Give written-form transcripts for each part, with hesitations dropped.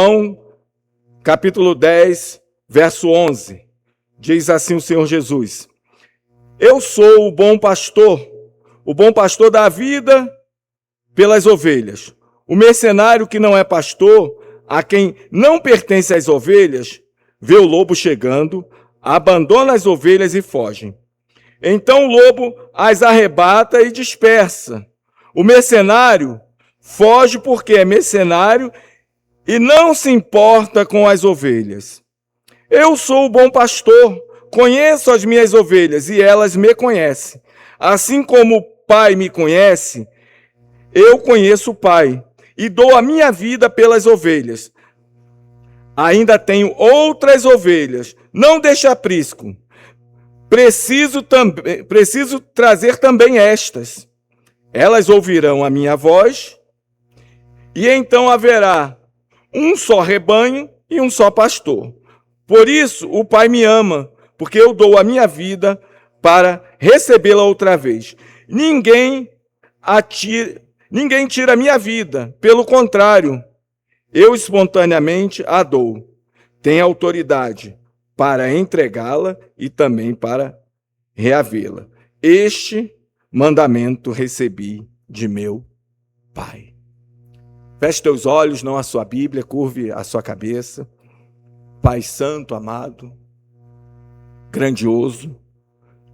João, capítulo 10, verso 11. Diz assim o Senhor Jesus: Eu sou o bom pastor dá a vida pelas ovelhas. O mercenário que não é pastor, a quem não pertence as ovelhas, vê o lobo chegando, abandona as ovelhas e foge. Então o lobo as arrebata e dispersa. O mercenário foge porque é mercenário e não se importa com as ovelhas. Eu sou o bom pastor, conheço as minhas ovelhas e elas me conhecem. Assim como o Pai me conhece, eu conheço o Pai e dou a minha vida pelas ovelhas. Ainda tenho outras ovelhas, não deixe aprisco. Preciso trazer também estas. Elas ouvirão a minha voz e então haverá um só rebanho e um só pastor. Por isso o Pai me ama, porque eu dou a minha vida para recebê-la outra vez. Ninguém tira a minha vida, pelo contrário, eu espontaneamente a dou. Tenho autoridade para entregá-la e também para reavê-la. Este mandamento recebi de meu Pai. Feche teus olhos, não a sua Bíblia, curve a sua cabeça. Pai Santo, amado, grandioso,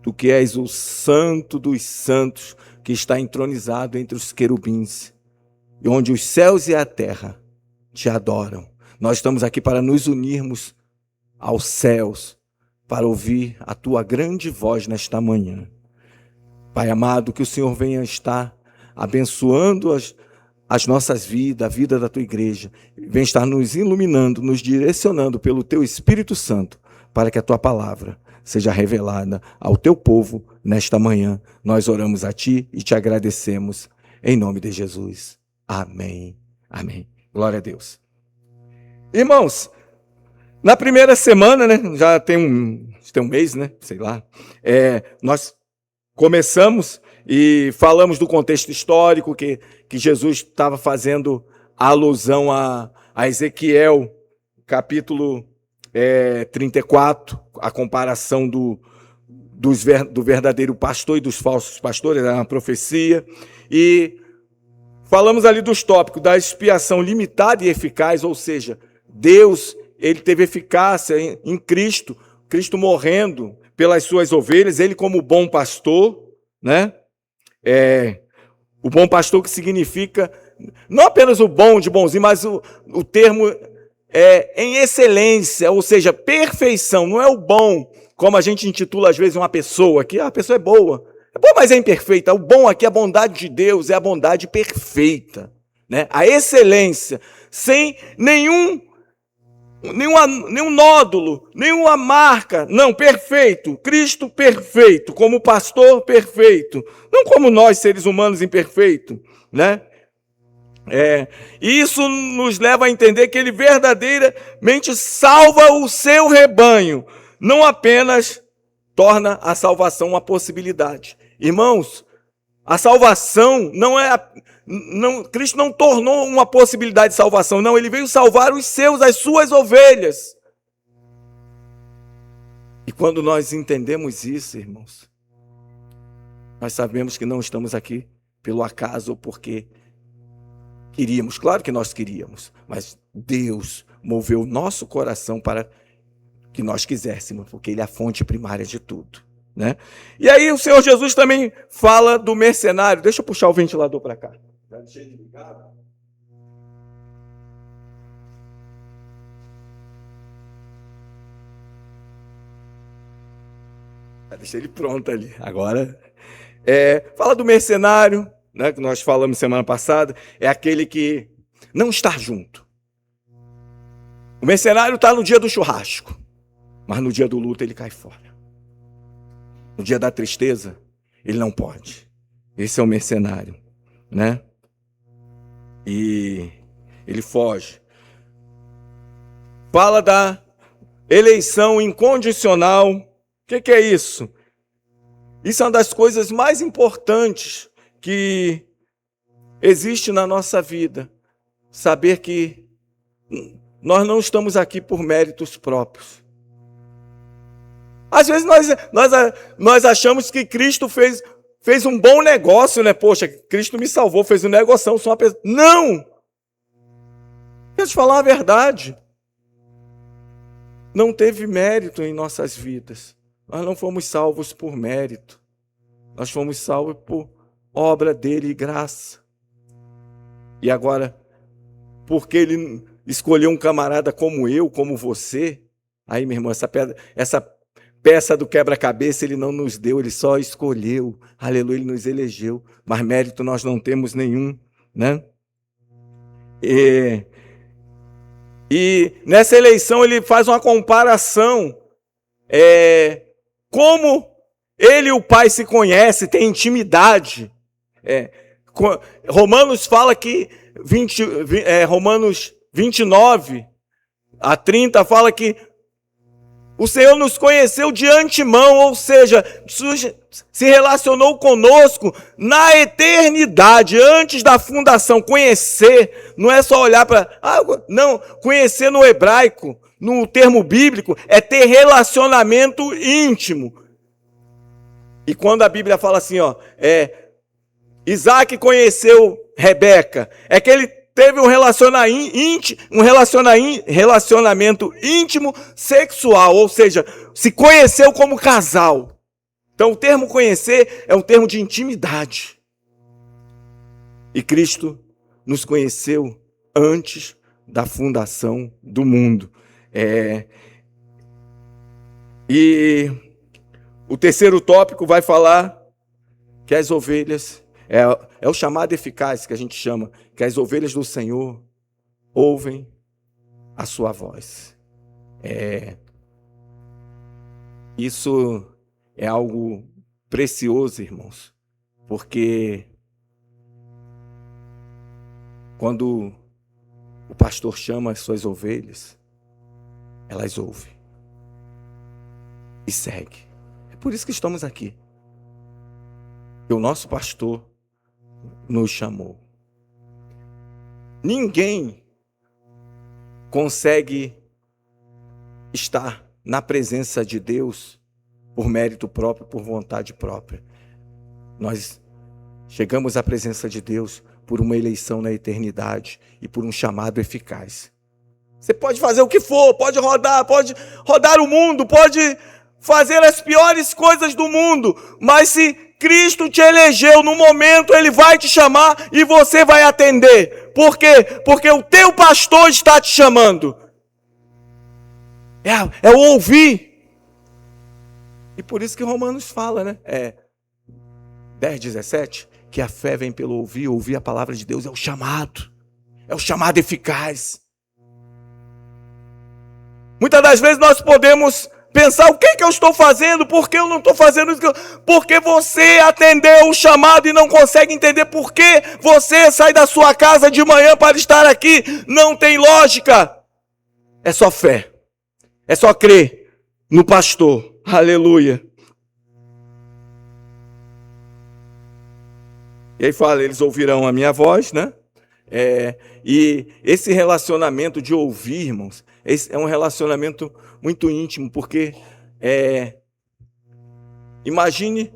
Tu que és o Santo dos Santos, que está entronizado entre os querubins, e onde os céus e a terra Te adoram. Nós estamos aqui para nos unirmos aos céus, para ouvir a Tua grande voz nesta manhã. Pai amado, que o Senhor venha estar abençoando as nossas vidas, a vida da Tua igreja, venha estar nos iluminando, nos direcionando pelo Teu Espírito Santo, para que a Tua palavra seja revelada ao Teu povo nesta manhã. Nós oramos a Ti e Te agradecemos, em nome de Jesus. Amém. Amém. Glória a Deus. Irmãos, na primeira semana, né, já tem um mês, né, sei lá, nós começamos e falamos do contexto histórico que Jesus estava fazendo alusão a Ezequiel, capítulo 34, a comparação do verdadeiro pastor e dos falsos pastores, era uma profecia, e falamos ali dos tópicos da expiação limitada e eficaz, ou seja, Deus, ele teve eficácia em Cristo, Cristo morrendo pelas suas ovelhas, ele como bom pastor, né? O bom pastor que significa, não apenas o bom de bonzinho, mas o termo em excelência, ou seja, perfeição, não é o bom, como a gente intitula às vezes uma pessoa, que a pessoa é boa, mas é imperfeita. O bom aqui, a bondade de Deus, é a bondade perfeita, né? A excelência, sem nenhum nódulo, nenhuma marca, não, perfeito, Cristo perfeito, como pastor perfeito, não como nós seres humanos imperfeitos, né? E isso nos leva a entender que Ele verdadeiramente salva o seu rebanho, não apenas torna a salvação uma possibilidade. Irmãos, a salvação Cristo não tornou uma possibilidade de salvação, não, Ele veio salvar as suas ovelhas. E quando nós entendemos isso, irmãos, nós sabemos que não estamos aqui pelo acaso ou porque queríamos, claro que nós queríamos, mas Deus moveu o nosso coração para que nós quiséssemos, porque Ele é a fonte primária de tudo, né? E aí o Senhor Jesus também fala do mercenário. Deixa eu puxar o ventilador para cá. Já deixei de ligar. Já deixei ele pronto ali. Agora, fala do mercenário, né, que nós falamos semana passada, é aquele que não está junto. O mercenário está no dia do churrasco, mas no dia do luto ele cai fora. No dia da tristeza, ele não pode. Esse é o mercenário, né? E ele foge. Fala da eleição incondicional. O que é isso? Isso é uma das coisas mais importantes que existe na nossa vida. Saber que nós não estamos aqui por méritos próprios. Às vezes nós achamos que Cristo fez um bom negócio, né? Poxa, Cristo me salvou, fez um negócio, sou uma pessoa. Não! Quero te falar a verdade. Não teve mérito em nossas vidas. Nós não fomos salvos por mérito. Nós fomos salvos por obra dele e graça. E agora, porque ele escolheu um camarada como eu, como você, aí, meu irmão, essa peça do quebra-cabeça ele não nos deu, ele só escolheu. Aleluia, ele nos elegeu. Mas mérito nós não temos nenhum, né? E nessa eleição ele faz uma comparação. Como ele e o Pai se conhecem, tem intimidade. Romanos fala que, Romanos 29 a 30 fala que o Senhor nos conheceu de antemão, ou seja, se relacionou conosco na eternidade, antes da fundação. Conhecer não é só olhar para... não, conhecer no hebraico, no termo bíblico, é ter relacionamento íntimo. E quando a Bíblia fala assim, Isaac conheceu Rebeca, é que ele teve um relacionamento íntimo sexual, ou seja, se conheceu como casal. Então o termo conhecer é um termo de intimidade. E Cristo nos conheceu antes da fundação do mundo. E o terceiro tópico vai falar que as ovelhas, é o chamado eficaz que a gente chama, que as ovelhas do Senhor ouvem a sua voz. Isso é algo precioso, irmãos, porque quando o pastor chama as suas ovelhas, elas ouvem e seguem. É por isso que estamos aqui. E o nosso pastor nos chamou. Ninguém consegue estar na presença de Deus por mérito próprio, por vontade própria. Nós chegamos à presença de Deus por uma eleição na eternidade e por um chamado eficaz. Você pode fazer o que for, pode rodar o mundo, pode fazer as piores coisas do mundo, mas se Cristo te elegeu, no momento Ele vai te chamar e você vai atender. Por quê? Porque o teu pastor está te chamando. É o ouvir. E por isso que Romanos fala, né? 10:17, que a fé vem pelo ouvir a palavra de Deus é o chamado eficaz. Muitas das vezes nós podemos pensar, o que eu estou fazendo? Por que eu não estou fazendo isso? Porque você atendeu o chamado e não consegue entender por que você sai da sua casa de manhã para estar aqui. Não tem lógica. É só fé. É só crer no pastor. Aleluia. E aí fala, eles ouvirão a minha voz, né? E esse relacionamento de ouvir, irmãos, é um relacionamento muito íntimo, porque imagine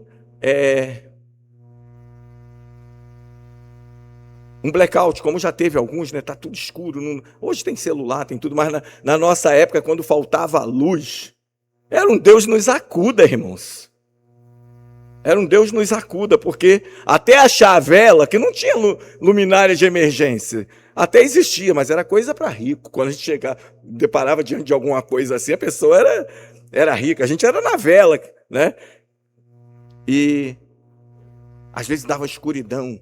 um blackout, como já teve alguns, né? Tá tudo escuro. Hoje tem celular, tem tudo, mas na nossa época, quando faltava luz, era um Deus nos acuda, irmãos. Era um Deus nos acuda, porque até achar a vela, que não tinha luminária de emergência, até existia, mas era coisa para rico. Quando a gente deparava diante de alguma coisa assim, a pessoa era rica. A gente era na vela, né? E às vezes dava escuridão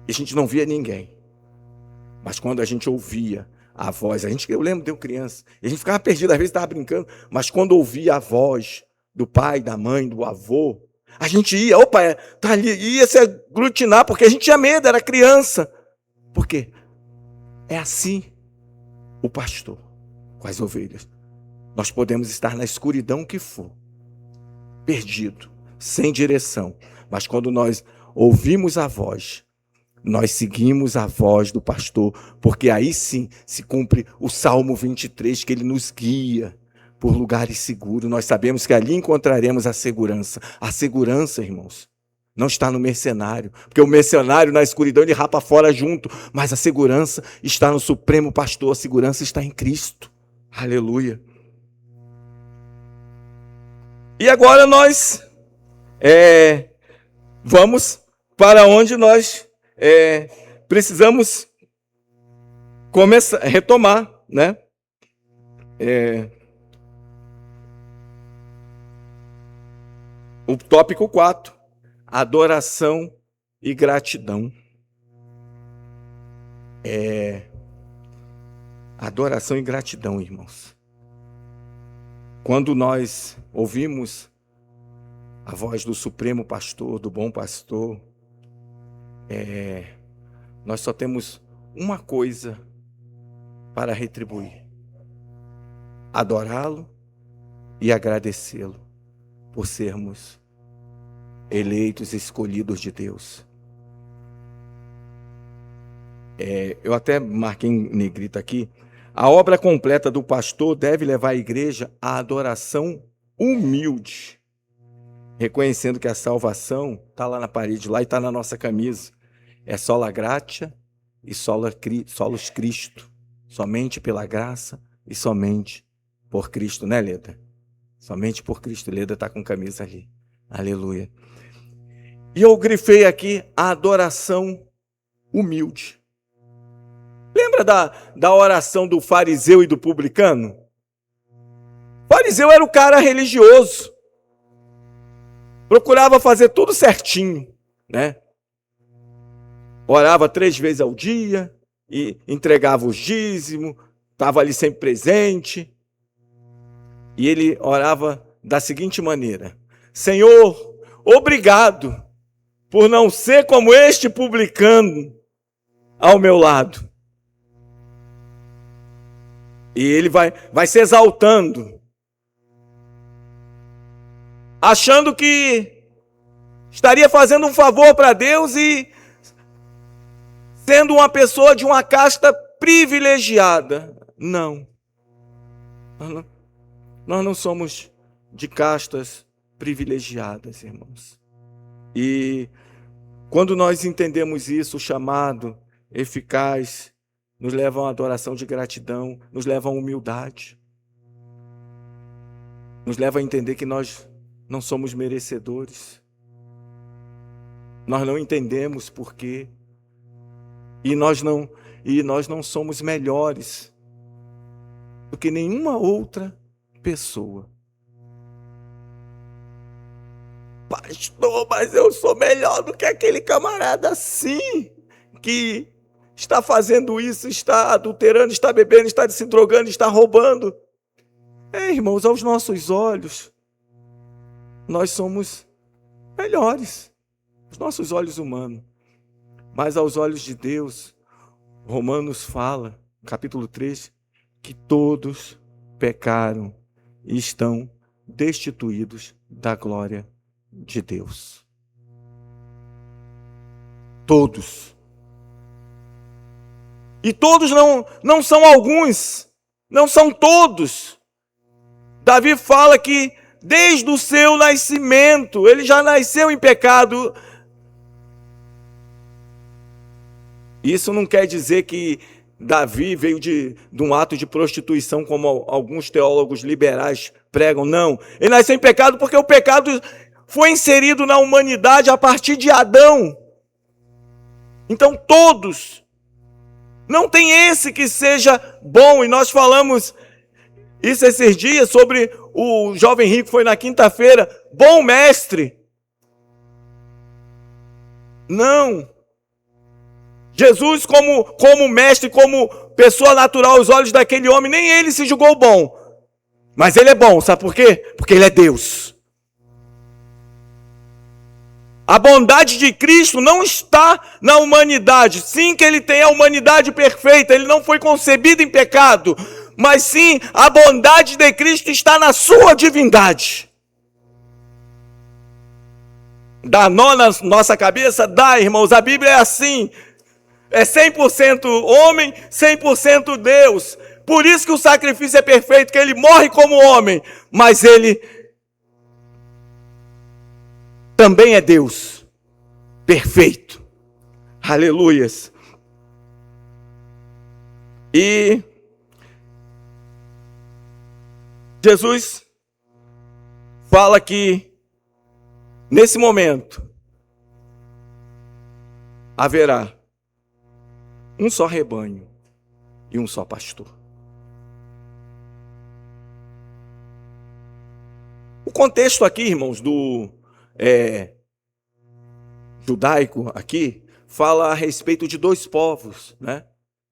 e a gente não via ninguém. Mas quando a gente ouvia a voz, eu lembro de eu criança, e a gente ficava perdido, às vezes estava brincando, mas quando ouvia a voz do pai, da mãe, do avô, a gente ia, tá ali, ia se aglutinar, porque a gente tinha medo, era criança. Por quê? É assim o pastor com as ovelhas. Nós podemos estar na escuridão que for, perdido, sem direção, mas quando nós ouvimos a voz Nós seguimos a voz do pastor, porque aí sim se cumpre o Salmo 23, que ele nos guia por lugares seguros. Nós sabemos que ali encontraremos a segurança. A segurança, irmãos, não está no mercenário, porque o mercenário na escuridão ele rapa fora junto, mas a segurança está no Supremo Pastor, a segurança está em Cristo. Aleluia. E agora nós vamos para onde nós precisamos retomar, né? O tópico 4, adoração e gratidão. Adoração e gratidão, irmãos. Quando nós ouvimos a voz do Supremo Pastor, do bom pastor, nós só temos uma coisa para retribuir: adorá-lo e agradecê-lo por sermos eleitos, escolhidos de Deus. Eu até marquei em negrito aqui. A obra completa do pastor deve levar a igreja à adoração humilde, reconhecendo que a salvação está lá na parede, lá e está na nossa camisa. É sola gratia e solos Cristo. Somente pela graça e somente por Cristo, né, Leda? Somente por Cristo. Leda está com camisa ali. Aleluia. E eu grifei aqui a adoração humilde. Lembra da oração do fariseu e do publicano? O fariseu era o cara religioso. Procurava fazer tudo certinho, né? Orava 3 vezes ao dia, e entregava os dízimos, estava ali sempre presente. E ele orava da seguinte maneira: Senhor, obrigado por não ser como este publicano ao meu lado. E ele vai se exaltando, achando que estaria fazendo um favor para Deus e sendo uma pessoa de uma casta privilegiada. Não. Nós não somos de castas privilegiadas, irmãos. E quando nós entendemos isso, o chamado eficaz nos leva a uma adoração de gratidão, nos leva a uma humildade, nos leva a entender que nós não somos merecedores, nós não entendemos por quê, e nós não somos melhores do que nenhuma outra pessoa. Pastor, mas eu sou melhor do que aquele camarada assim, que está fazendo isso, está adulterando, está bebendo, está se drogando, está roubando. Irmãos, aos nossos olhos, nós somos melhores, os nossos olhos humanos. Mas aos olhos de Deus, Romanos fala, capítulo 3, que todos pecaram e estão destituídos da glória de Deus. Todos. E todos não são alguns, não são todos. Davi fala que desde o seu nascimento, ele já nasceu em pecado. Isso não quer dizer que Davi veio de um ato de prostituição, como alguns teólogos liberais pregam. Não, ele nasceu em pecado porque o pecado foi inserido na humanidade a partir de Adão. Então todos, não tem esse que seja bom. E nós falamos isso esses dias sobre o jovem rico, foi na quinta-feira. Bom mestre. Não. Jesus como mestre, como pessoa natural aos olhos daquele homem, nem ele se julgou bom. Mas ele é bom, sabe por quê? Porque ele é Deus. A bondade de Cristo não está na humanidade. Sim, que ele tem a humanidade perfeita, ele não foi concebido em pecado. Mas sim, a bondade de Cristo está na sua divindade. Dá nó na nossa cabeça? Dá, irmãos. A Bíblia é assim. É 100% homem, 100% Deus. Por isso que o sacrifício é perfeito, que ele morre como homem, mas ele também é Deus. Perfeito. Aleluias. E Jesus fala que nesse momento haverá um só rebanho e um só pastor. O contexto aqui, irmãos, do judaico aqui, fala a respeito de dois povos, né?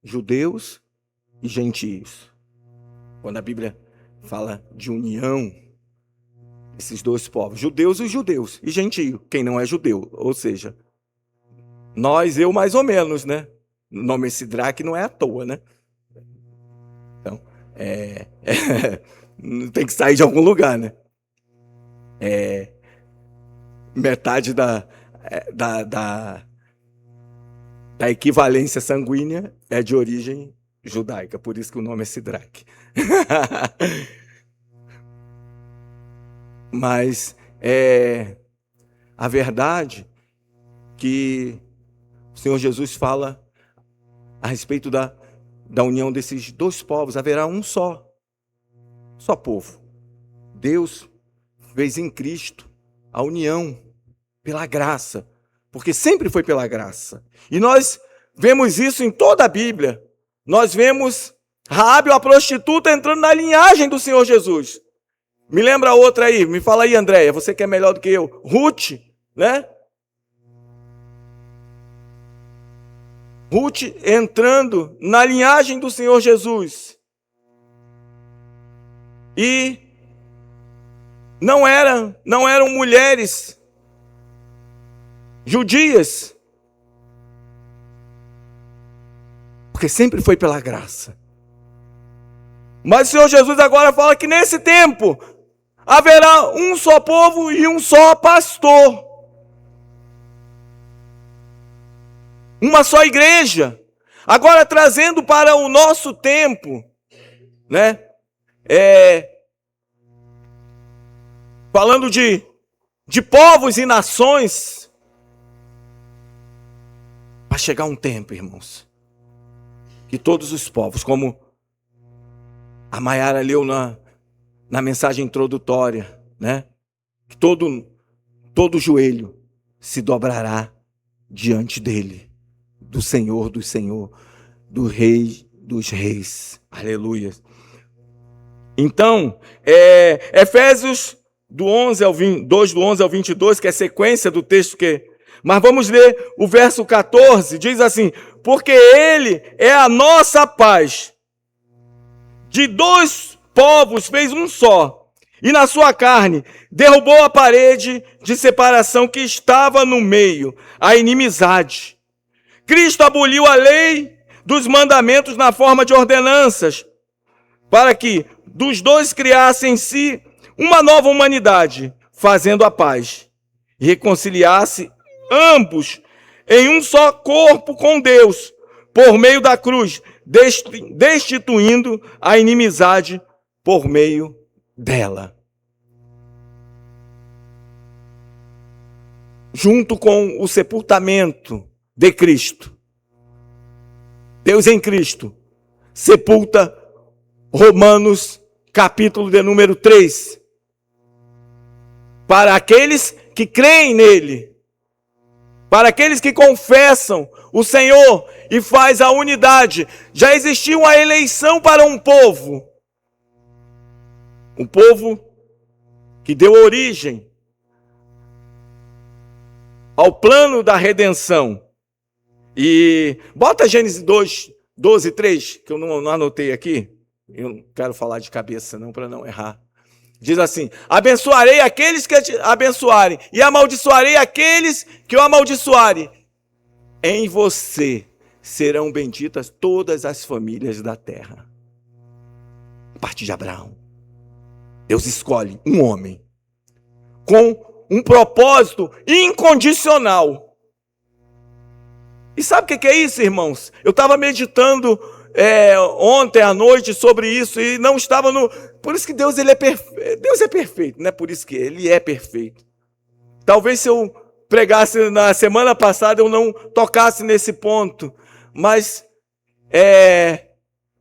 Judeus e gentios. Quando a Bíblia fala de união, esses dois povos, judeus e judeus, e gentio, quem não é judeu, ou seja, nós, eu mais ou menos, né? O nome Sidraque não é à toa, né? Então, tem que sair de algum lugar, né? Metade da equivalência sanguínea é de origem judaica, por isso que o nome é Sidraque. Mas a verdade que o Senhor Jesus fala a respeito da união desses dois povos. Haverá um só povo. Deus fez em Cristo a união pela graça, porque sempre foi pela graça. E nós vemos isso em toda a Bíblia. Nós vemos Raabe, a prostituta, entrando na linhagem do Senhor Jesus. Me lembra outra aí, me fala aí, Andréia, você que é melhor do que eu. Ruth, né? Ruth entrando na linhagem do Senhor Jesus. E não eram mulheres judias, porque sempre foi pela graça. Mas o Senhor Jesus agora fala que nesse tempo haverá um só povo e um só pastor. Uma só igreja. Agora trazendo para o nosso tempo, né? Falando de povos e nações. Vai chegar um tempo, irmãos, que todos os povos, como a Maiara leu na mensagem introdutória, né? Que todo joelho se dobrará diante dele, do Senhor dos Senhores, do Rei dos Reis. Aleluia. Então, Efésios 2 do 11 ao 22, que é a sequência do texto mas vamos ler o verso 14, diz assim: porque ele é a nossa paz. De dois povos fez um só, e na sua carne derrubou a parede de separação que estava no meio, a inimizade. Cristo aboliu a lei dos mandamentos na forma de ordenanças, para que dos dois criasse em si uma nova humanidade, fazendo a paz, e reconciliasse ambos em um só corpo com Deus, por meio da cruz, destituindo a inimizade por meio dela. Junto com o sepultamento de Cristo, Deus em Cristo sepulta Romanos capítulo de número 3. Para aqueles que creem nele, para aqueles que confessam o Senhor e faz a unidade. Já existiu uma eleição para um povo que deu origem ao plano da redenção. E bota Gênesis 2, 12, 3, que eu não anotei aqui. Eu não quero falar de cabeça não, para não errar. Diz assim: abençoarei aqueles que te abençoarem, e amaldiçoarei aqueles que o amaldiçoarem. Em você serão benditas todas as famílias da terra. A partir de Abraão, Deus escolhe um homem com um propósito incondicional. E sabe o que é isso, irmãos? Eu estava meditando ontem à noite sobre isso e não estava no... Por isso que Deus é perfeito, não é por isso que Ele é perfeito. Talvez se eu pregasse na semana passada eu não tocasse nesse ponto, mas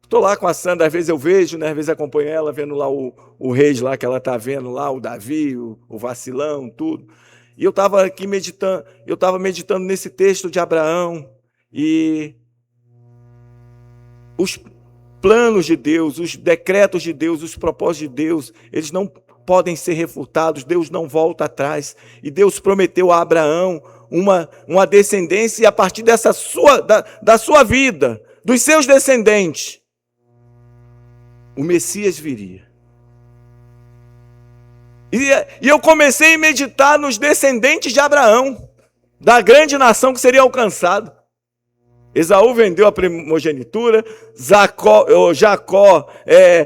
estou lá com a Sandra, às vezes eu vejo, né? Às vezes acompanho ela, vendo lá o Reis lá, que ela está vendo lá, o Davi, o Vacilão, tudo. E eu estava aqui meditando nesse texto de Abraão e os planos de Deus, os decretos de Deus, os propósitos de Deus, eles não podem ser refutados, Deus não volta atrás. E Deus prometeu a Abraão uma descendência, e a partir da sua vida, dos seus descendentes, o Messias viria. E eu comecei a meditar nos descendentes de Abraão, da grande nação que seria alcançada. Esaú vendeu a primogenitura, Jacó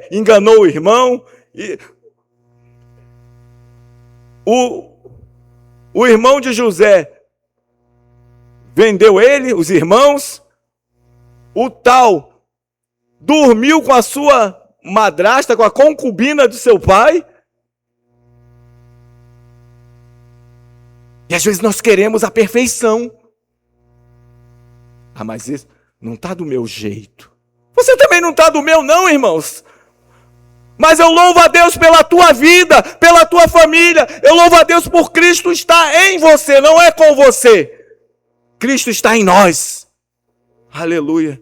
enganou o irmão, e o irmão de José vendeu ele, os irmãos, o tal dormiu com a sua madrasta, com a concubina do seu pai. E às vezes nós queremos a perfeição. Ah, mas isso não está do meu jeito. Você também não está do meu, não, irmãos. Mas eu louvo a Deus pela tua vida, pela tua família. Eu louvo a Deus por Cristo estar em você, não é com você. Cristo está em nós. Aleluia.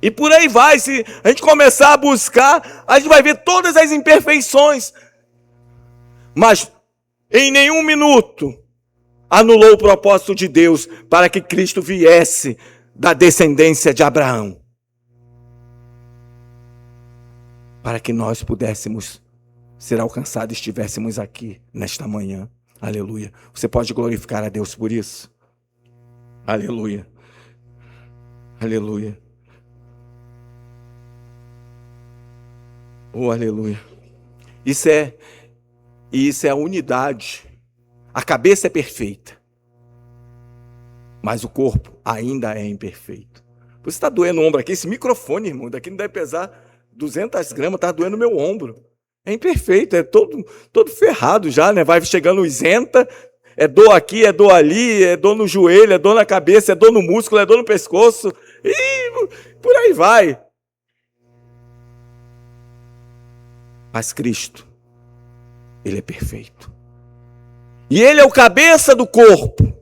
E por aí vai, se a gente começar a buscar, a gente vai ver todas as imperfeições. Mas em nenhum minuto anulou o propósito de Deus para que Cristo viesse da descendência de Abraão. Para que nós pudéssemos ser alcançados e estivéssemos aqui nesta manhã. Aleluia. Você pode glorificar a Deus por isso? Aleluia. Aleluia. Oh, aleluia. Isso é a unidade. A cabeça é perfeita, mas o corpo ainda é imperfeito. Você está doendo o ombro aqui, esse microfone, irmão, daqui não deve pesar 200 gramas, está doendo meu ombro. É imperfeito, é todo ferrado já, né? Vai chegando isenta, é dor aqui, é dor ali, é dor no joelho, é dor na cabeça, é dor no músculo, é dor no pescoço, e por aí vai. Mas Cristo, Ele é perfeito. E Ele é o cabeça do corpo,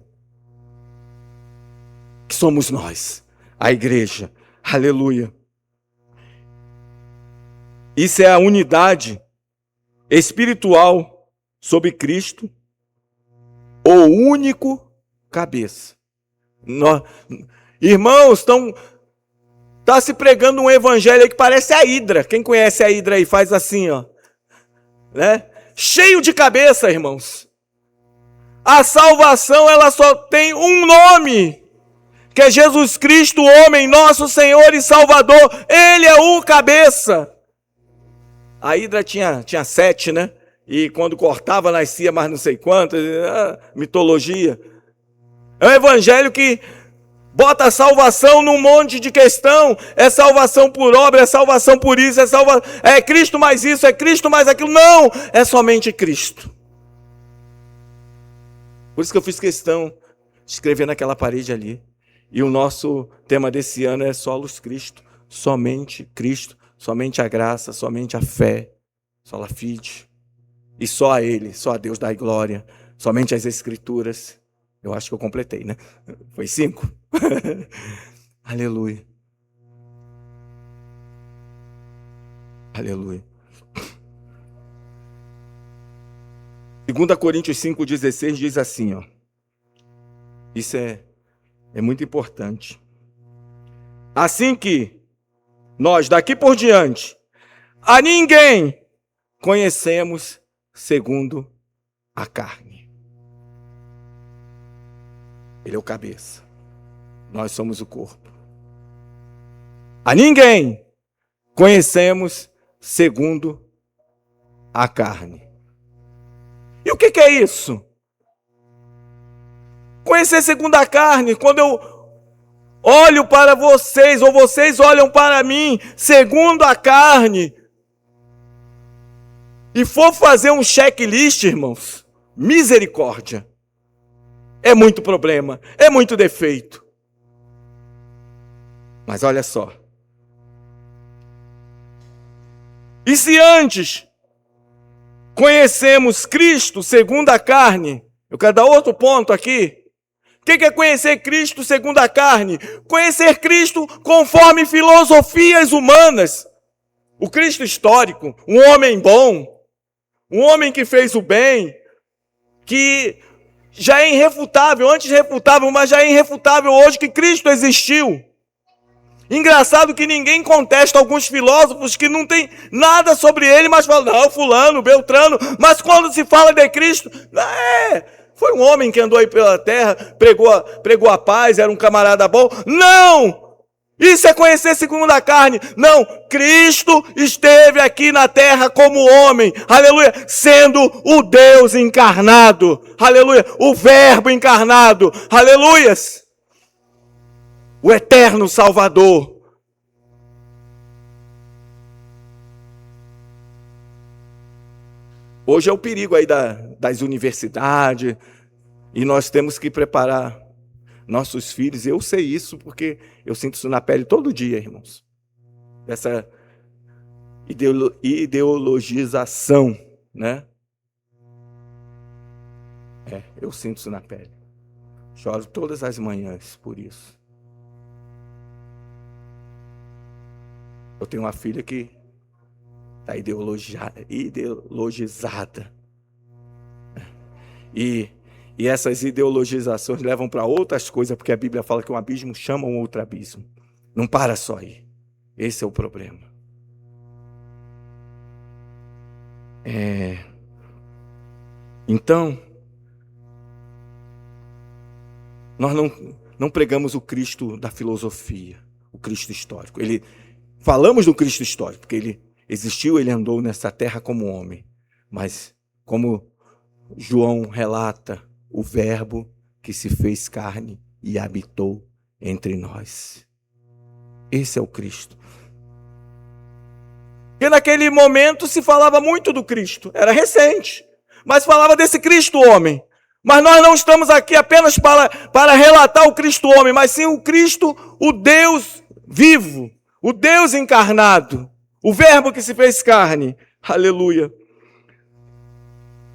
que somos nós, a igreja. Aleluia. Isso é a unidade espiritual sobre Cristo, o único cabeça. Irmãos, está se pregando um evangelho aí que parece a hidra. Quem conhece a hidra aí faz assim, ó, né? Cheio de cabeça, irmãos. A salvação, ela só tem um nome, que é Jesus Cristo, homem, nosso Senhor e Salvador. Ele é o cabeça. A hidra tinha 7, né? E quando cortava, nascia mais não sei quantas. Mitologia. É um evangelho que bota a salvação num monte de questão. É salvação por obra, é salvação por isso, é Cristo mais isso, é Cristo mais aquilo. Não, é somente Cristo. Por isso que eu fiz questão de escrever naquela parede ali. E o nosso tema desse ano é Solos Cristo. Somente Cristo, somente a graça, somente a fé, sola fide. E só a Ele, só a Deus dá glória. Somente as Escrituras. Eu acho que eu completei, né? Foi 5? Aleluia. Aleluia. 2 Coríntios 5,16 diz assim, ó. Isso é muito importante. Assim que nós, daqui por diante, a ninguém conhecemos segundo a carne. Ele é o cabeça. Nós somos o corpo. A ninguém conhecemos segundo a carne. E o que é isso? Conhecer segundo a carne, quando eu olho para vocês, ou vocês olham para mim, segundo a carne, e for fazer um checklist, irmãos, misericórdia. É muito problema, é muito defeito. Mas olha só. E se antes conhecemos Cristo segundo a carne, eu quero dar outro ponto aqui. O que é conhecer Cristo segundo a carne? Conhecer Cristo conforme filosofias humanas. O Cristo histórico, um homem bom, um homem que fez o bem, que já é irrefutável, antes irrefutável, mas já é irrefutável hoje que Cristo existiu. Engraçado que ninguém contesta alguns filósofos que não tem nada sobre ele, mas falam, não, fulano, beltrano, mas quando se fala de Cristo, foi um homem que andou aí pela terra, pregou a paz, era um camarada bom. Não! Isso é conhecer segundo a carne. Não, Cristo esteve aqui na terra como homem, aleluia, sendo o Deus encarnado, aleluia, o Verbo encarnado, aleluias, o eterno Salvador. Hoje é o perigo aí das universidades, e nós temos que preparar nossos filhos. Eu sei isso porque eu sinto isso na pele todo dia, irmãos. Essa ideologização, né? Eu sinto isso na pele. Choro todas as manhãs por isso. Eu tenho uma filha que está ideologizada. E essas ideologizações levam para outras coisas, porque a Bíblia fala que um abismo chama um outro abismo. Não para só aí. Esse é o problema. Então, nós não pregamos o Cristo da filosofia, o Cristo histórico. Falamos do Cristo histórico, porque ele existiu, ele andou nessa terra como homem. Mas, como João relata, o Verbo que se fez carne e habitou entre nós. Esse é o Cristo. Porque naquele momento se falava muito do Cristo. Era recente. Mas falava desse Cristo homem. Mas nós não estamos aqui apenas para relatar o Cristo homem, mas sim o Cristo, o Deus vivo, o Deus encarnado, o Verbo que se fez carne. Aleluia.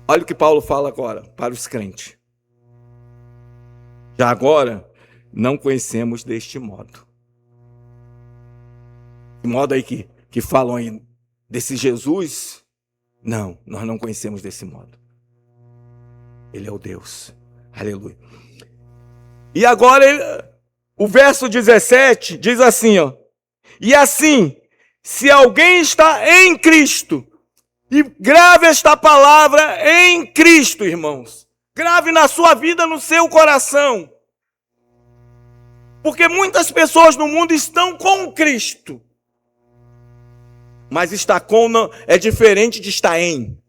Olha o que Paulo fala agora para os crentes. Já agora, não conhecemos deste modo. Que modo aí que falam aí desse Jesus? Não, nós não conhecemos desse modo. Ele é o Deus. Aleluia. E agora, o verso 17 diz assim, ó. E assim, se alguém está em Cristo, e grave esta palavra em Cristo, irmãos. Grave na sua vida, no seu coração. Porque muitas pessoas no mundo estão com Cristo. Mas estar com não, é diferente de estar em.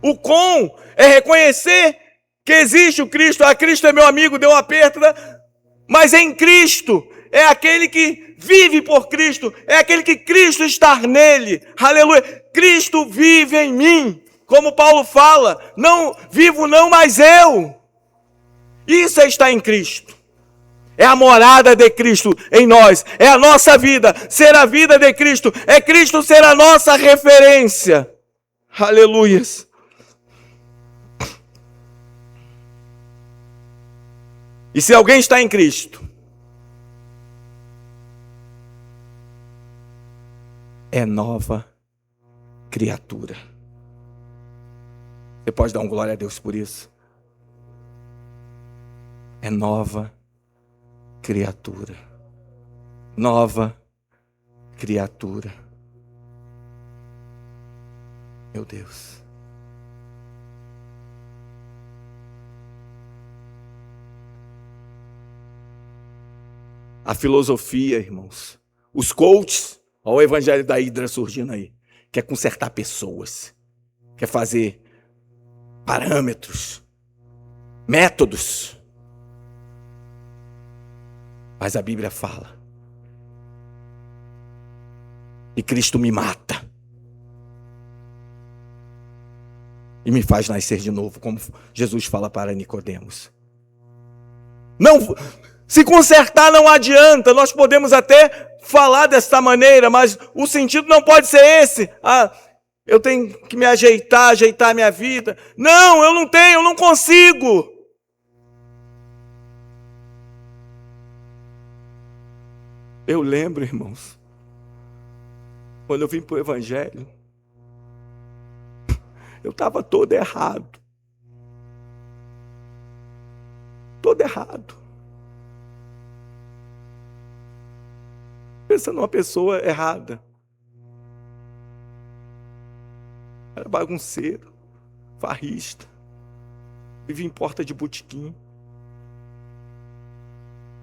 O com é reconhecer que existe o Cristo. Ah, Cristo é meu amigo, deu um aperto. Mas em Cristo é aquele que vive por Cristo. É aquele que Cristo está nele. Aleluia. Cristo vive em mim. Como Paulo fala, não vivo não, mas eu. Isso é estar em Cristo. É a morada de Cristo em nós. É a nossa vida. Ser a vida de Cristo. É Cristo ser a nossa referência. Aleluias. E se alguém está em Cristo, é nova criatura. Você pode dar um glória a Deus por isso? É nova criatura. Nova criatura. Meu Deus. A filosofia, irmãos. Os coaches, olha o evangelho da Hidra surgindo aí. Quer consertar pessoas. Quer fazer parâmetros. Métodos. Mas a Bíblia fala que Cristo me mata e me faz nascer de novo, como Jesus fala para Nicodemos. Não, se consertar não adianta, nós podemos até falar desta maneira, mas o sentido não pode ser esse. Eu tenho que me ajeitar a minha vida. Não, eu não tenho, eu não consigo. Eu lembro, irmãos, quando eu vim para o Evangelho, eu estava todo errado. Todo errado. Pensa numa pessoa errada. Era bagunceiro, farrista, vivia em porta de botequim,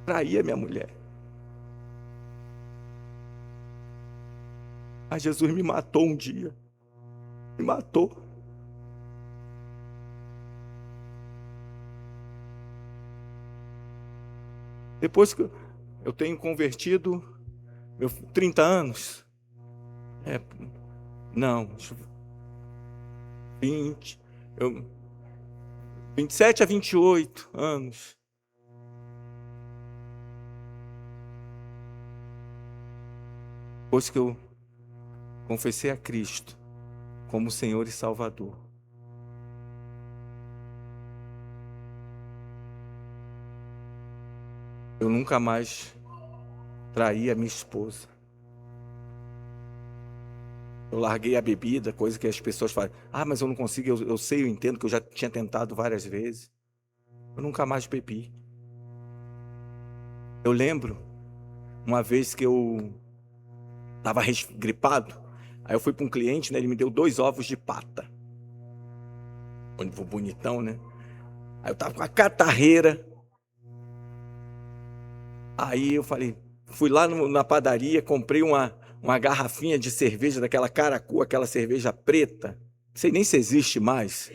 traía minha mulher. Mas Jesus me matou um dia. Me matou. Depois que eu tenho convertido, 30 anos. Não, 27 a 28 anos. Depois que eu confessei a Cristo como Senhor e Salvador, eu nunca mais traí a minha esposa. Eu larguei a bebida, coisa que as pessoas falam. Mas eu não consigo, eu sei, eu entendo que eu já tinha tentado várias vezes. Eu nunca mais bebi. Eu lembro uma vez que eu estava gripado. Aí eu fui para um cliente, né? Ele me deu 2 ovos de pata. Bonitão, né? Aí eu tava com a catarreira. Aí eu falei, fui lá na padaria, comprei uma garrafinha de cerveja daquela Caracu, aquela cerveja preta. Não sei nem se existe mais.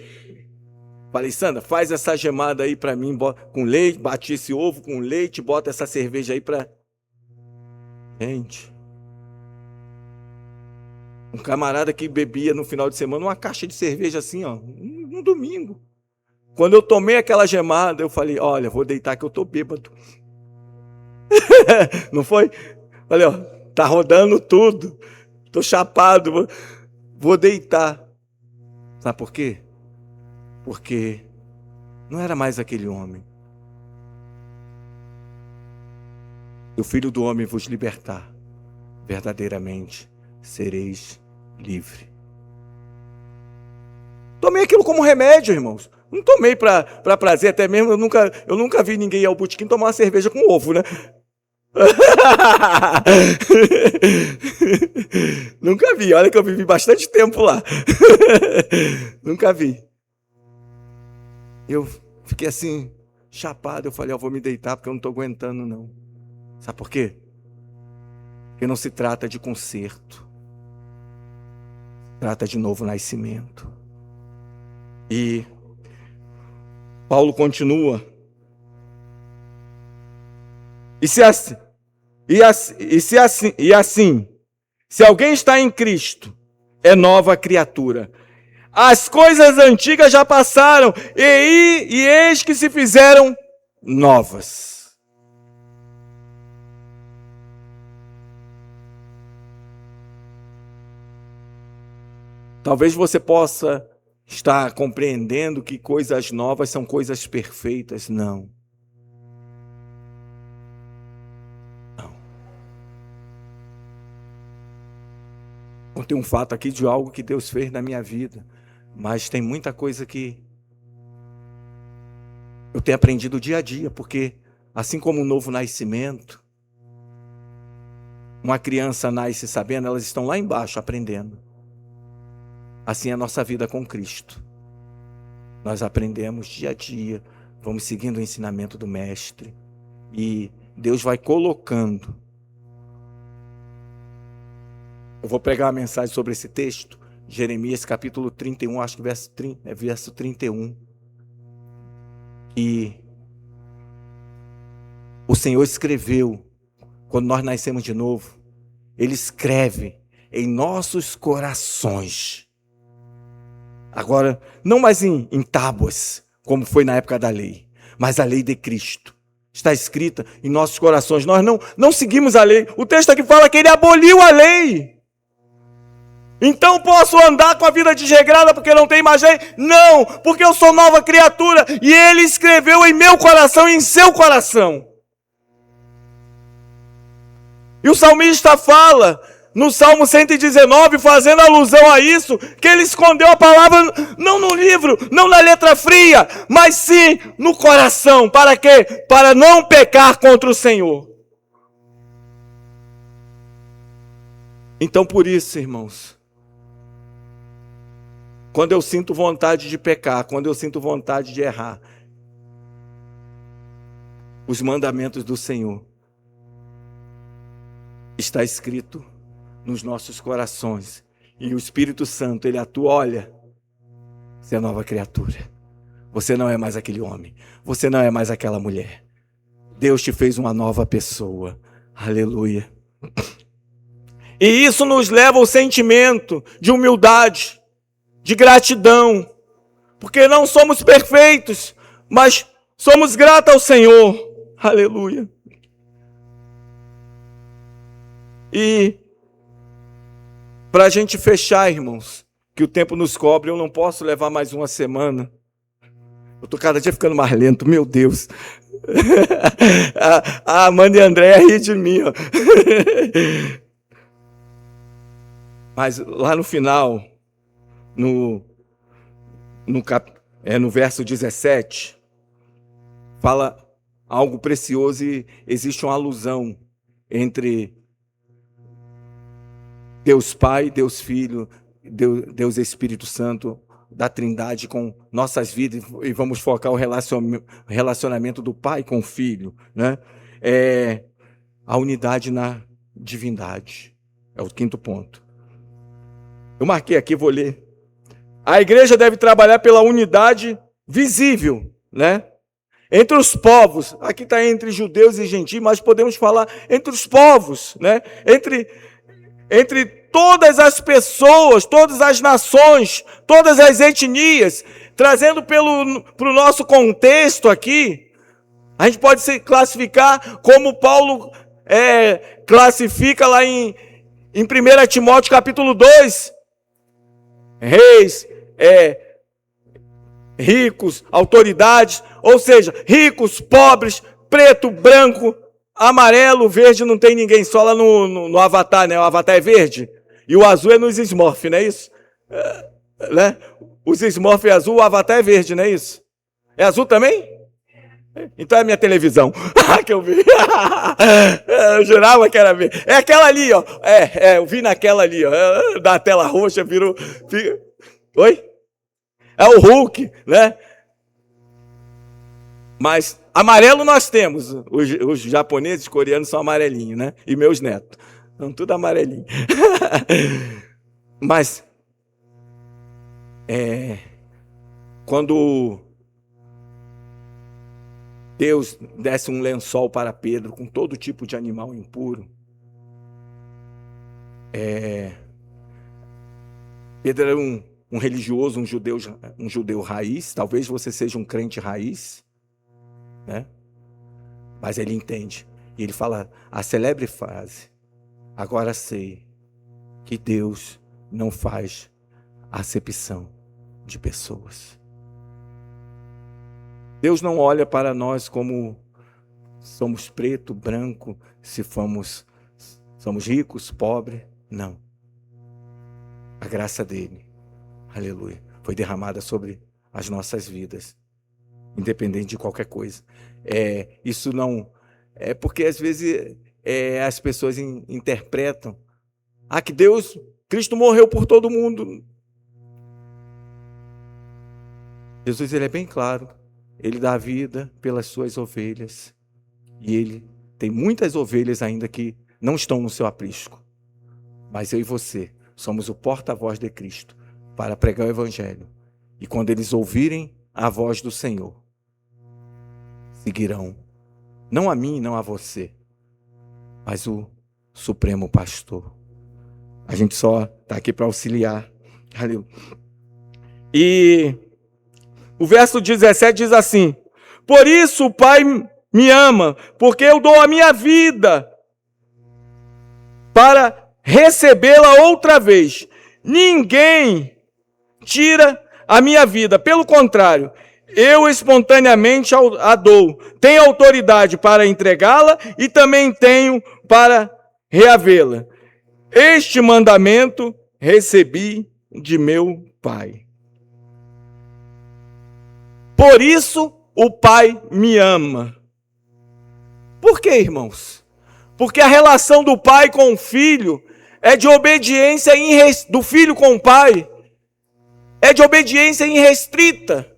Falei, Sandra, faz essa gemada aí pra mim, com leite, bati esse ovo com leite, bota essa cerveja aí pra... Gente... Um camarada que bebia no final de semana uma caixa de cerveja assim, ó, um domingo. Quando eu tomei aquela gemada, eu falei, olha, vou deitar que eu tô bêbado. Não foi? Falei, ó, tá rodando tudo. Tô chapado, vou deitar. Sabe por quê? Porque não era mais aquele homem. O Filho do Homem vos libertar, verdadeiramente sereis livre. Tomei aquilo como remédio, irmãos. Não tomei para prazer, até mesmo eu nunca vi ninguém ir ao botequim tomar uma cerveja com ovo, né? Nunca vi, olha que eu vivi bastante tempo lá. Nunca vi. Eu fiquei assim, chapado, eu falei, vou me deitar porque eu não estou aguentando não. Sabe por quê? Porque não se trata de conserto. Trata de novo nascimento. E Paulo continua. Se alguém está em Cristo, é nova criatura. As coisas antigas já passaram, e eis que se fizeram novas. Talvez você possa estar compreendendo que coisas novas são coisas perfeitas. Não. Contei um fato aqui de algo que Deus fez na minha vida, mas tem muita coisa que eu tenho aprendido dia a dia, porque assim como um novo nascimento, uma criança nasce sabendo, elas estão lá embaixo aprendendo. Assim é a nossa vida com Cristo. Nós aprendemos dia a dia, vamos seguindo o ensinamento do Mestre, e Deus vai colocando. Eu vou pregar uma mensagem sobre esse texto, Jeremias capítulo 31, acho que verso 31. E O Senhor escreveu, quando nós nascemos de novo, Ele escreve em nossos corações. Agora, não mais em tábuas, como foi na época da lei, mas a lei de Cristo está escrita em nossos corações. Nós não seguimos a lei. O texto aqui fala que Ele aboliu a lei. Então posso andar com a vida desregrada porque não tem mais lei? Não, porque eu sou nova criatura e Ele escreveu em meu coração e em seu coração. E o salmista fala no Salmo 119, fazendo alusão a isso, que ele escondeu a palavra não no livro, não na letra fria, mas sim no coração. Para quê? Para não pecar contra o Senhor. Então por isso, irmãos, quando eu sinto vontade de pecar, quando eu sinto vontade de errar, os mandamentos do Senhor está escrito nos nossos corações. E o Espírito Santo, Ele atua, olha, você é nova criatura. Você não é mais aquele homem. Você não é mais aquela mulher. Deus te fez uma nova pessoa. Aleluia. E isso nos leva ao sentimento de humildade, de gratidão. Porque não somos perfeitos, mas somos gratos ao Senhor. Aleluia. E para a gente fechar, irmãos, que o tempo nos cobre, eu não posso levar mais uma semana. Eu estou cada dia ficando mais lento, meu Deus. A Amanda e a Andréia ri de mim. Ó. Mas lá no final, no verso 17, fala algo precioso e existe uma alusão entre Deus Pai, Deus Filho, Deus Espírito Santo, da Trindade com nossas vidas, e vamos focar o relacionamento do Pai com o Filho, né? A unidade na divindade. É o quinto ponto. Eu marquei aqui, vou ler. A igreja deve trabalhar pela unidade visível, né? Entre os povos. Aqui está entre judeus e gentios, mas podemos falar entre os povos, né? Entre todas as pessoas, todas as nações, todas as etnias, trazendo para o nosso contexto aqui, a gente pode se classificar como Paulo classifica lá em 1 Timóteo capítulo 2, reis, ricos, autoridades, ou seja, ricos, pobres, preto, branco, amarelo, verde, não tem ninguém, só lá no Avatar, né? O Avatar é verde. E o azul é nos Smurf, não é isso? Né? Os Smurf é azul, o Avatar é verde, não é isso? É azul também? Então é minha televisão. Que eu vi. Eu jurava que era verde. É aquela ali, ó. Eu vi naquela ali, ó. Da tela roxa, virou... Oi? É o Hulk, né? Mas amarelo nós temos. Os japoneses, coreanos são amarelinhos, né? E meus netos. São tudo amarelinho. Mas quando Deus desse um lençol para Pedro com todo tipo de animal impuro, Pedro era um religioso, um judeu raiz. Talvez você seja um crente raiz, né? Mas ele entende. E ele fala a célebre frase: agora sei que Deus não faz acepção de pessoas. Deus não olha para nós como somos preto, branco, se somos ricos, pobres. Não. A graça dele, aleluia, foi derramada sobre as nossas vidas, independente de qualquer coisa. Isso não... porque às vezes as pessoas interpretam que Cristo morreu por todo mundo. Jesus, ele é bem claro. Ele dá a vida pelas suas ovelhas. E ele tem muitas ovelhas ainda que não estão no seu aprisco. Mas eu e você somos o porta-voz de Cristo para pregar o Evangelho. E quando eles ouvirem a voz do Senhor, seguirão Não a mim, não a você, mas o Supremo Pastor. A gente só está aqui para auxiliar. Aleluia. E o verso 17 diz assim: por isso o Pai me ama, porque eu dou a minha vida para recebê-la outra vez. Ninguém tira a minha vida, pelo contrário, eu espontaneamente a dou. Tenho autoridade para entregá-la e também tenho para reavê-la. Este mandamento recebi de meu Pai. Por isso o Pai me ama. Por quê, irmãos? Porque a relação do pai com o filho é de obediência do filho com o pai, é de obediência irrestrita.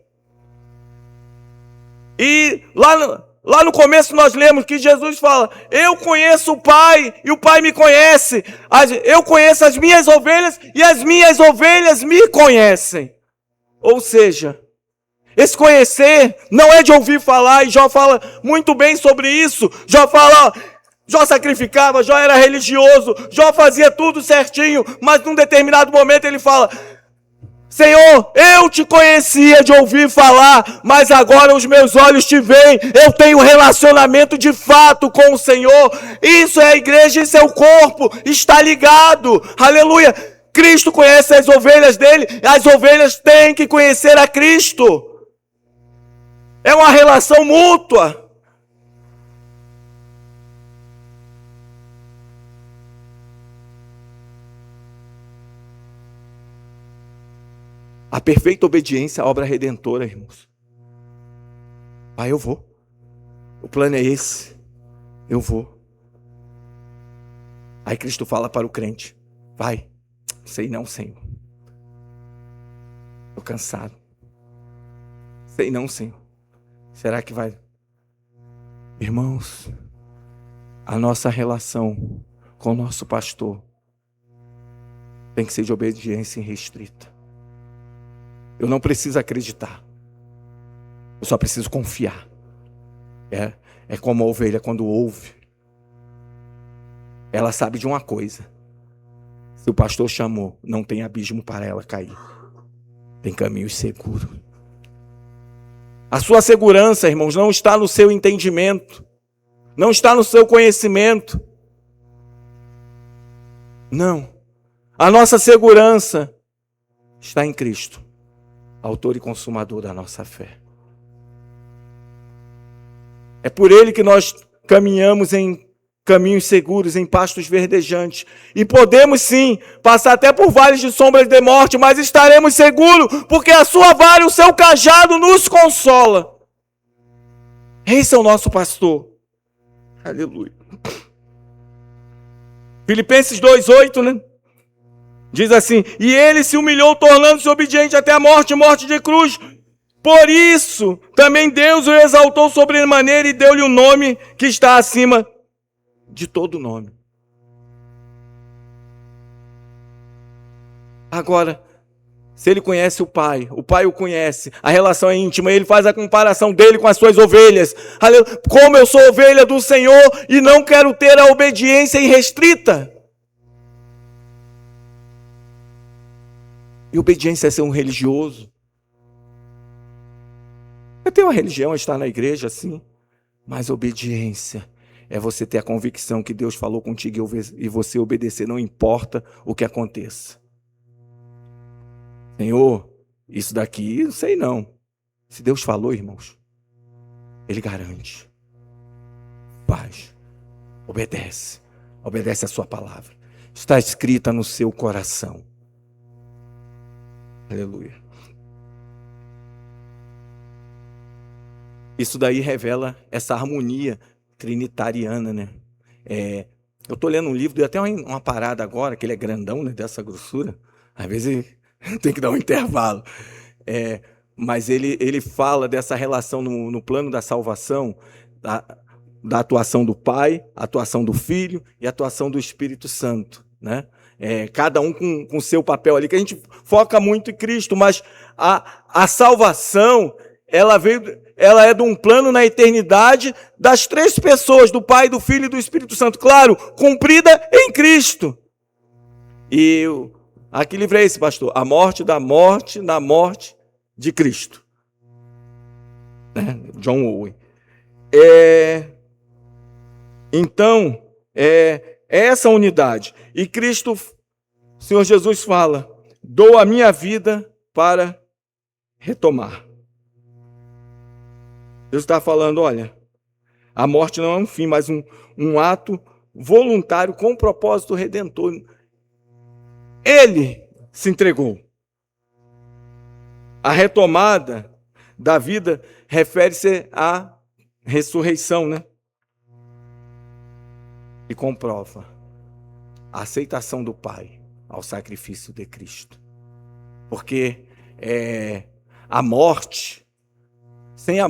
E lá no começo nós lemos que Jesus fala: eu conheço o Pai e o Pai me conhece. Eu conheço as minhas ovelhas e as minhas ovelhas me conhecem. Ou seja, esse conhecer não é de ouvir falar, e Jó fala muito bem sobre isso. Jó fala, Jó sacrificava, Jó era religioso, Jó fazia tudo certinho, mas num determinado momento ele fala: Senhor, eu te conhecia de ouvir falar, mas agora os meus olhos te veem, eu tenho relacionamento de fato com o Senhor. Isso é a igreja, isso é o corpo, está ligado, aleluia. Cristo conhece as ovelhas dele, as ovelhas têm que conhecer a Cristo. É uma relação mútua. A perfeita obediência à obra redentora, irmãos. Pai, eu vou. O plano é esse. Eu vou. Aí Cristo fala para o crente: vai. Sei não, Senhor. Estou cansado. Sei não, Senhor. Será que vai? Irmãos, a nossa relação com o nosso pastor tem que ser de obediência irrestrita. Eu não preciso acreditar. Eu só preciso confiar. É como a ovelha quando ouve. Ela sabe de uma coisa: se o pastor chamou, não tem abismo para ela cair. Tem caminho seguro. A sua segurança, irmãos, não está no seu entendimento. Não está no seu conhecimento. Não. A nossa segurança está em Cristo, autor e consumador da nossa fé. É por Ele que nós caminhamos em caminhos seguros, em pastos verdejantes. E podemos sim passar até por vales de sombras de morte, mas estaremos seguros, porque a sua vara e o seu cajado nos consola. Esse é o nosso pastor. Aleluia. Filipenses 2:8, né? Diz assim: e ele se humilhou, tornando-se obediente até a morte, morte de cruz. Por isso, também Deus o exaltou sobremaneira e deu-lhe o nome que está acima de todo nome. Agora, se ele conhece o Pai o conhece, a relação é íntima, ele faz a comparação dele com as suas ovelhas. Como eu sou ovelha do Senhor e não quero ter a obediência irrestrita. E obediência é ser um religioso. Eu tenho uma religião, estar na igreja, sim. Mas obediência é você ter a convicção que Deus falou contigo e você obedecer, não importa o que aconteça. Senhor, isso daqui, não sei não. Se Deus falou, irmãos, Ele garante. Faz. Obedece. Obedece a sua palavra. Está escrita no seu coração. Aleluia. Isso daí revela essa harmonia trinitariana, né? Eu estou lendo um livro, deu até uma parada agora, que ele é grandão, né, dessa grossura. Às vezes tem que dar um intervalo. Mas ele fala dessa relação no plano da salvação, da atuação do Pai, a atuação do Filho e a atuação do Espírito Santo, né? Cada um com o seu papel ali, que a gente foca muito em Cristo, mas a salvação, ela veio ela é de um plano na eternidade das três pessoas, do Pai, do Filho e do Espírito Santo. Claro, cumprida em Cristo. E a que livro é esse, pastor? A morte da morte na morte de Cristo. John Owen. Então, é essa unidade. E Cristo, Senhor Jesus fala, dou a minha vida para retomar. Deus está falando, olha, a morte não é um fim, mas um ato voluntário com propósito redentor. Ele se entregou. A retomada da vida refere-se à ressurreição, né? E comprova a aceitação do Pai ao sacrifício de Cristo. Porque a morte sem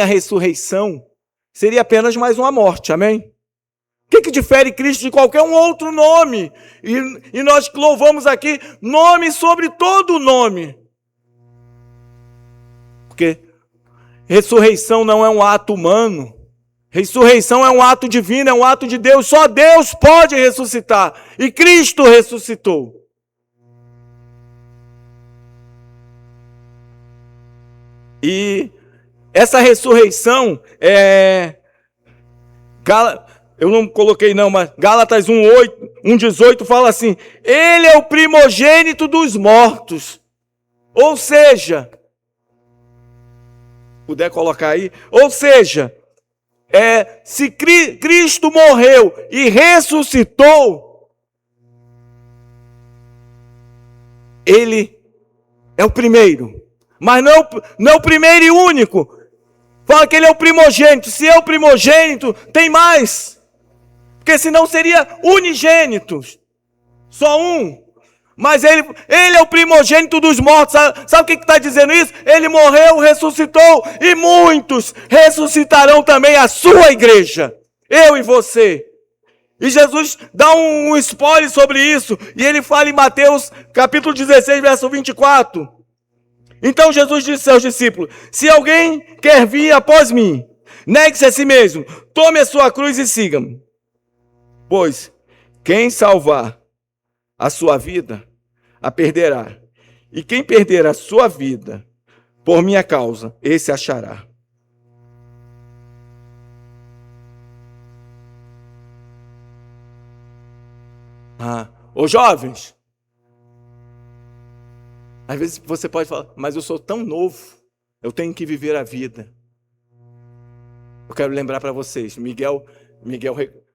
a ressurreição seria apenas mais uma morte, amém? O que difere Cristo de qualquer um outro nome? E nós louvamos aqui nome sobre todo nome. Porque ressurreição não é um ato humano. Ressurreição é um ato divino, é um ato de Deus. Só Deus pode ressuscitar. E Cristo ressuscitou. E essa ressurreição eu não coloquei não, mas Gálatas 1:18 fala assim: Ele é o primogênito dos mortos. Ou seja, puder colocar aí, ou seja, se Cristo morreu e ressuscitou, Ele é o primeiro. Mas não é o primeiro e único. Fala que ele é o primogênito. Se é o primogênito, tem mais. Porque senão seria unigênito. Só um. Mas ele é o primogênito dos mortos. Sabe o que está dizendo isso? Ele morreu, ressuscitou. E muitos ressuscitarão também a sua igreja. Eu e você. E Jesus dá um spoiler sobre isso. E ele fala em Mateus capítulo 16, verso 24. Então Jesus disse aos discípulos: se alguém quer vir após mim, negue-se a si mesmo, tome a sua cruz e siga-me. Pois quem salvar a sua vida, a perderá. E quem perder a sua vida por minha causa, esse achará. Ô jovens, às vezes você pode falar, mas eu sou tão novo, eu tenho que viver a vida. Eu quero lembrar para vocês, Miguel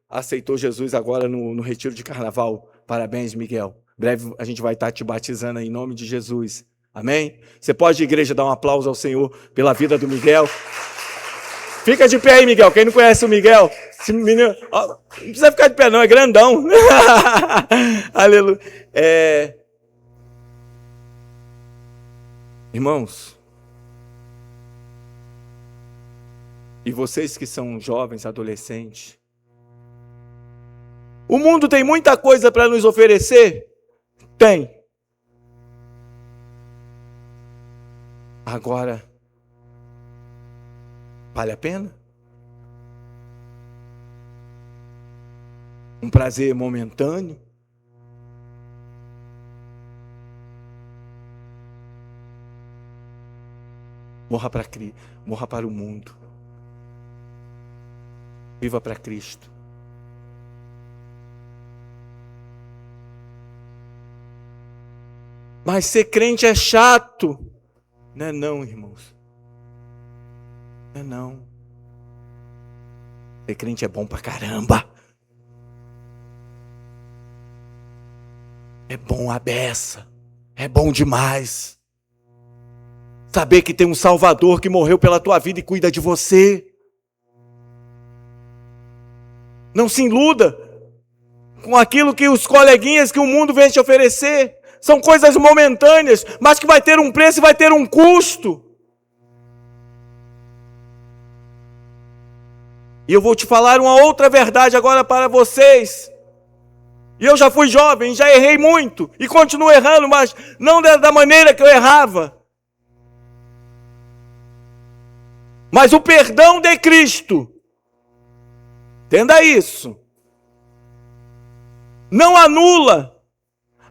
aceitou Jesus agora no retiro de carnaval. Parabéns, Miguel. Breve a gente vai estar te batizando em nome de Jesus. Amém? Você pode, igreja, dar um aplauso ao Senhor pela vida do Miguel. Fica de pé aí, Miguel. Quem não conhece o Miguel, esse menino, não precisa ficar de pé não, é grandão. Aleluia. Irmãos, e vocês que são jovens, adolescentes, o mundo tem muita coisa para nos oferecer? Tem. Agora, vale a pena? Um prazer momentâneo? Morra para o mundo. Viva para Cristo. Mas ser crente é chato. Não é não, irmãos. Não é não. Ser crente é bom pra caramba. É bom a beça. É bom demais. Saber que tem um Salvador que morreu pela tua vida e cuida de você. Não se iluda com aquilo que os coleguinhas, que o mundo vem te oferecer. São coisas momentâneas, mas que vai ter um preço e vai ter um custo. E eu vou te falar uma outra verdade agora para vocês. E eu já fui jovem, já errei muito. E continuo errando, mas não da maneira que eu errava. Mas o perdão de Cristo, entenda isso, não anula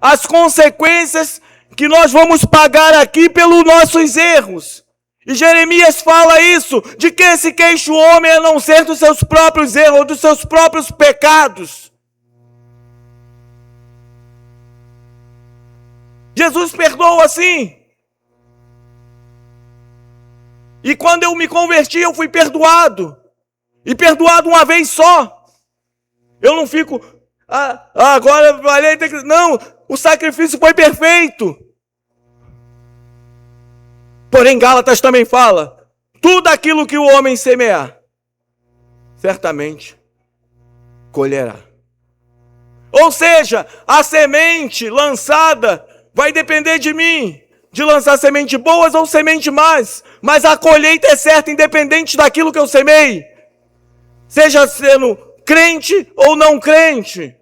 as consequências que nós vamos pagar aqui pelos nossos erros. E Jeremias fala isso, de que se queixa o homem a não ser dos seus próprios erros, dos seus próprios pecados. Jesus perdoa sim. E quando eu me converti, eu fui perdoado. E perdoado uma vez só. Eu não fico, agora valeu. Não, o sacrifício foi perfeito. Porém, Gálatas também fala, tudo aquilo que o homem semear, certamente colherá. Ou seja, a semente lançada vai depender de mim, de lançar semente boas ou semente más, mas a colheita é certa, independente daquilo que eu semei, seja sendo crente ou não crente.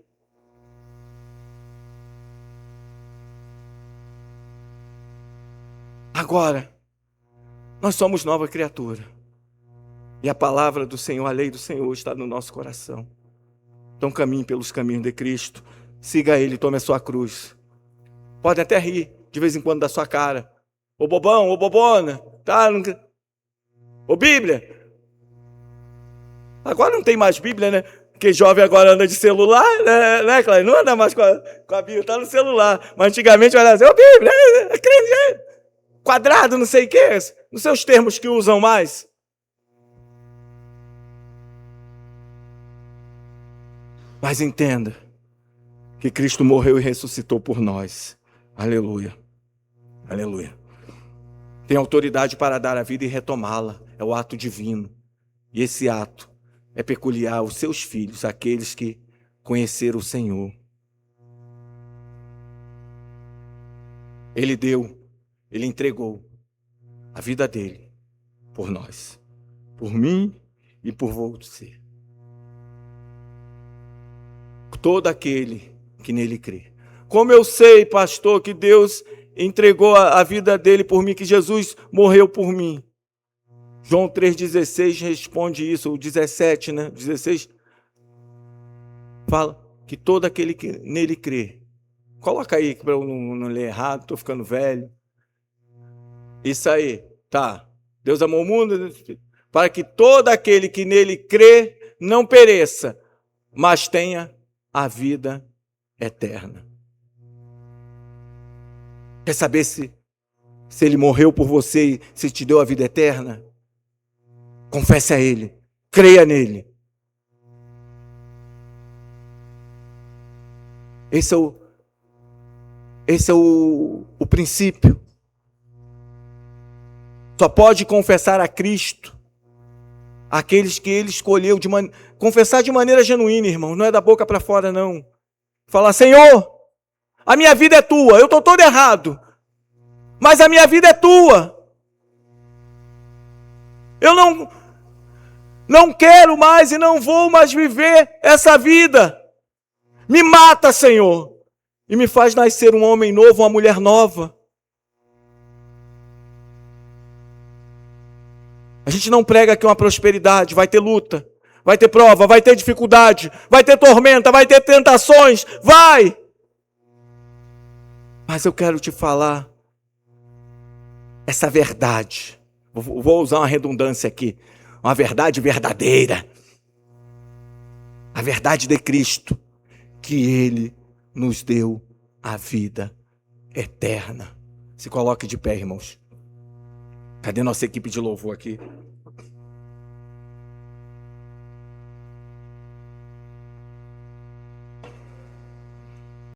Agora, nós somos nova criatura, e a palavra do Senhor, a lei do Senhor está no nosso coração. Então caminhe pelos caminhos de Cristo, siga Ele, tome a sua cruz. Pode até rir de vez em quando da sua cara. Ô bobão, ô bobona, tá? Ô Bíblia. Agora não tem mais Bíblia, né? Porque jovem agora anda de celular, né, Cláudio? Não anda mais com a Bíblia, tá no celular. Mas antigamente olha assim, ô Bíblia, quadrado, não sei o que, nos seus termos que usam mais. Mas entenda que Cristo morreu e ressuscitou por nós. Aleluia. Aleluia. Tem autoridade para dar a vida e retomá-la. É o ato divino. E esse ato é peculiar aos seus filhos, aqueles que conheceram o Senhor. Ele deu, Ele entregou a vida dele por nós, por mim e por você. Todo aquele que nele crê. Como eu sei, pastor, que Deus entregou a vida dele por mim, que Jesus morreu por mim? João 3,16 responde isso, o 17, né? 16 fala que todo aquele que nele crê. Coloca aí para eu não ler errado, estou ficando velho. Isso aí, tá. Deus amou o mundo para que todo aquele que nele crê não pereça, mas tenha a vida eterna. Quer saber se ele morreu por você e se te deu a vida eterna? Confesse a Ele, creia nele. Esse é o princípio. Só pode confessar a Cristo aqueles que Ele escolheu, confessar de maneira genuína, irmão, não é da boca para fora, não. Falar, Senhor, a minha vida é tua, eu estou todo errado, mas a minha vida é tua. Eu não quero mais e não vou mais viver essa vida. Me mata, Senhor, e me faz nascer um homem novo, uma mulher nova. A gente não prega aqui uma prosperidade, vai ter luta, vai ter prova, vai ter dificuldade, vai ter tormenta, vai ter tentações, vai! Mas eu quero te falar essa verdade. Vou usar uma redundância aqui. Uma verdade verdadeira. A verdade de Cristo. Que Ele nos deu a vida eterna. Se coloque de pé, irmãos. Cadê nossa equipe de louvor aqui?